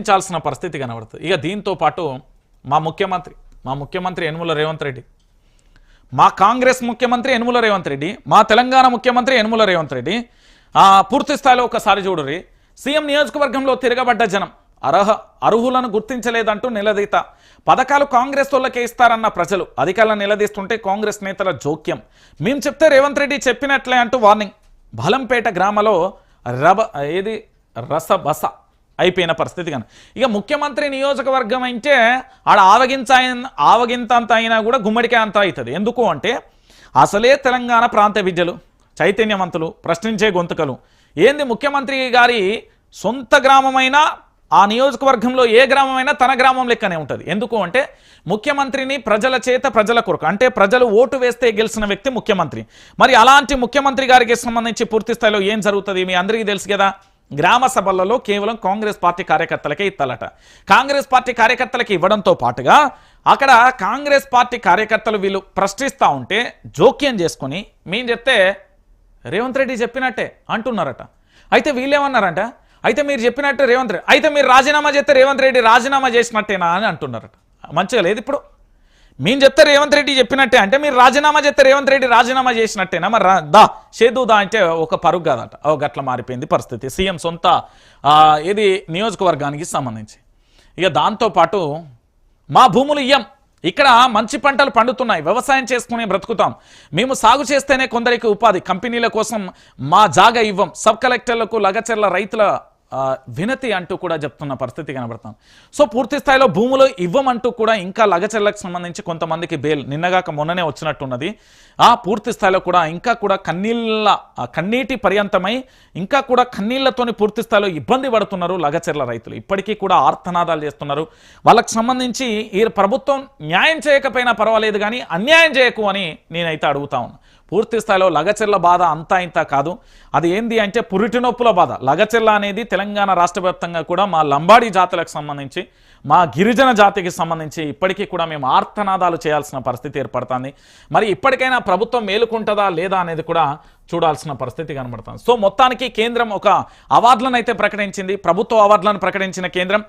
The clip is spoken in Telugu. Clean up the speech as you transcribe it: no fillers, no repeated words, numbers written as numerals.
ఆలోచించాల్సిన పరిస్థితి కనబడుతుంది. ఇక దీంతో పాటు మా ముఖ్యమంత్రి యనుమల రేవంత్ రెడ్డి, మా కాంగ్రెస్ ముఖ్యమంత్రి యనుమల రేవంత్ రెడ్డి, మా తెలంగాణ ముఖ్యమంత్రి యనుమల రేవంత్ రెడ్డి పూర్తి స్థాయిలో ఒకసారి చూడరి. సీఎం నియోజకవర్గంలో తిరగబడ్డ జనం అర్హులను గుర్తించలేదంటూ నిలదీత. పథకాలు కాంగ్రెస్ వాళ్ళకే ఇస్తారన్న ప్రజలు అధికారులను నిలదీస్తుంటే కాంగ్రెస్ నేతల జోక్యం. మేము చెప్తే రేవంత్ రెడ్డి చెప్పినట్లే అంటూ వార్నింగ్. బలంపేట గ్రామంలో రసబస అయిపోయిన పరిస్థితి కానీ. ఇక ముఖ్యమంత్రి నియోజకవర్గం అంటే ఆడ ఆవగింతంత అయినా కూడా గుమ్మడికే అంత అవుతుంది. ఎందుకు అంటే అసలే తెలంగాణ ప్రాంత విద్యలు, చైతన్యవంతులు, ప్రశ్నించే గొంతుకలు. ఏంది ముఖ్యమంత్రి గారి సొంత గ్రామమైనా ఆ నియోజకవర్గంలో ఏ గ్రామమైనా తన గ్రామం లెక్కనే ఉంటుంది. ఎందుకు అంటే ముఖ్యమంత్రిని ప్రజల చేత ప్రజల కొరకు, అంటే ప్రజలు ఓటు వేస్తే గెలిచిన వ్యక్తి ముఖ్యమంత్రి. మరి అలాంటి ముఖ్యమంత్రి గారికి సంబంధించి పూర్తి స్థాయిలో ఏం జరుగుతుంది మీ అందరికీ తెలుసు కదా. గ్రామ సభలలో కేవలం కాంగ్రెస్ పార్టీ కార్యకర్తలకే ఇస్తాలట. కాంగ్రెస్ పార్టీ కార్యకర్తలకి ఇవ్వడంతో పాటుగా అక్కడ కాంగ్రెస్ పార్టీ కార్యకర్తలు వీళ్ళు ప్రశ్నిస్తూ ఉంటే జోక్యం చేసుకొని మేము చెప్తే రేవంత్ రెడ్డి చెప్పినట్టే అంటున్నారట. అయితే వీళ్ళేమన్నారంట, అయితే మీరు చెప్పినట్టు రేవంత్ రెడ్డి, అయితే మీరు రాజీనామా చేస్తే రేవంత్ రెడ్డి రాజీనామా చేసినట్టేనా అని అంటున్నారట. మంచిగా లేదు. ఇప్పుడు మేము చెప్తే రేవంత్ రెడ్డి చెప్పినట్టే అంటే మీరు రాజీనామా చేస్తే రేవంత్ రెడ్డి రాజీనామా చేసినట్టేనా? మరి చేదుదా అంటే ఒక పరుగు కాదట. గట్ల మారిపోయింది పరిస్థితి సీఎం సొంత నియోజకవర్గానికి సంబంధించి. ఇక దాంతోపాటు మా భూములు ఇయ్యం, ఇక్కడ మంచి పంటలు పండుతున్నాయి, వ్యవసాయం చేసుకుని బ్రతుకుతాం, మేము సాగు చేస్తేనే కొందరికి ఉపాధి, కంపెనీల కోసం మా జాగా ఇవ్వం, సబ్ కలెక్టర్లకు లగచర్ల రైతుల వినతి అంటూ కూడా చెప్తున్న పరిస్థితి కనబడతాం. సో పూర్తి స్థాయిలో భూములు ఇవ్వమంటూ కూడా ఇంకా లగచర్లకు సంబంధించి కొంతమందికి బెయిల్ నిన్నగాక మొన్ననే వచ్చినట్టున్నది. పూర్తి స్థాయిలో కూడా ఇంకా కూడా కన్నీటి పర్యంతమై ఇంకా కూడా కన్నీళ్లతోని పూర్తి స్థాయిలో ఇబ్బంది పడుతున్నారు లగచర్ల రైతులు. ఇప్పటికీ కూడా ఆర్తనాదాలు చేస్తున్నారు. వాళ్ళకి సంబంధించి ఈ ప్రభుత్వం న్యాయం చేయకపోయినా పర్వాలేదు కానీ అన్యాయం చేయకు అని నేనైతే అడుగుతా ఉన్నా. పూర్తి స్థాయిలో లగచెర్ల బాధ అంతా ఇంత కాదు. అది ఏంది అంటే పురిటి నొప్పుల బాధ. లగచెర్ల అనేది తెలంగాణ రాష్ట్ర వ్యాప్తంగా కూడా మా లంబాడీ జాతులకు సంబంధించి, మా గిరిజన జాతికి సంబంధించి ఇప్పటికీ కూడా మేము ఆర్తనాదాలు చేయాల్సిన పరిస్థితి ఏర్పడుతుంది. మరి ఇప్పటికైనా ప్రభుత్వం మేలుకుంటుందా లేదా అనేది కూడా చూడాల్సిన పరిస్థితి కనబడుతుంది. సో మొత్తానికి కేంద్రం ఒక అవార్డులను అయితే ప్రకటించింది. ప్రభుత్వ అవార్డులను ప్రకటించిన కేంద్రం